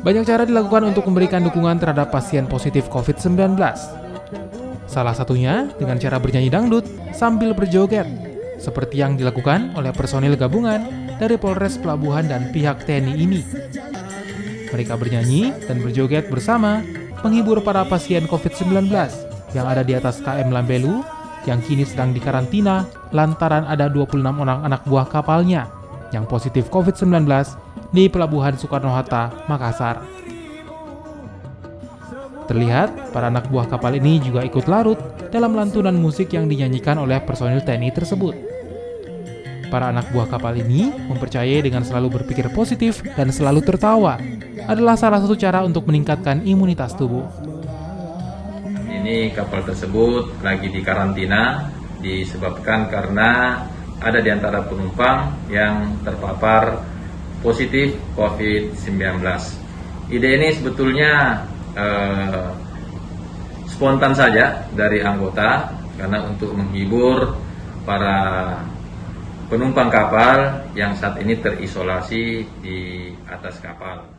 Banyak cara dilakukan untuk memberikan dukungan terhadap pasien positif COVID-19. Salah satunya dengan cara bernyanyi dangdut sambil berjoget, seperti yang dilakukan oleh personil gabungan dari Polres Pelabuhan dan pihak TNI ini. Mereka bernyanyi dan berjoget bersama menghibur para pasien COVID-19 yang ada di atas KM Lambelu yang kini sedang dikarantina lantaran ada 26 orang anak buah kapalnya yang positif COVID-19 di Pelabuhan Soekarno-Hatta, Makassar. Terlihat, para anak buah kapal ini juga ikut larut dalam lantunan musik yang dinyanyikan oleh personil TNI tersebut. Para anak buah kapal ini mempercayai dengan selalu berpikir positif dan selalu tertawa adalah salah satu cara untuk meningkatkan imunitas tubuh. Ini kapal tersebut lagi dikarantina disebabkan karena ada di antara penumpang yang terpapar positif COVID-19. Ide ini sebetulnya spontan saja dari anggota karena untuk menghibur para penumpang kapal yang saat ini terisolasi di atas kapal.